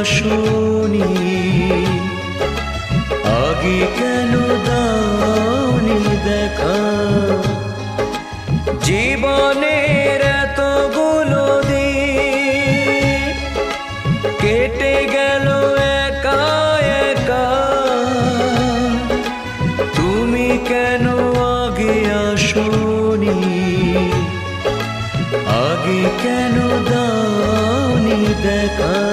আসনি, আগে কেন দাওনি দেখা। জীবনের এতগুলো দিন কেটে গেল একা একা, তুমি কেন আগে আসনি, আগে কেন দাওনি দেখা।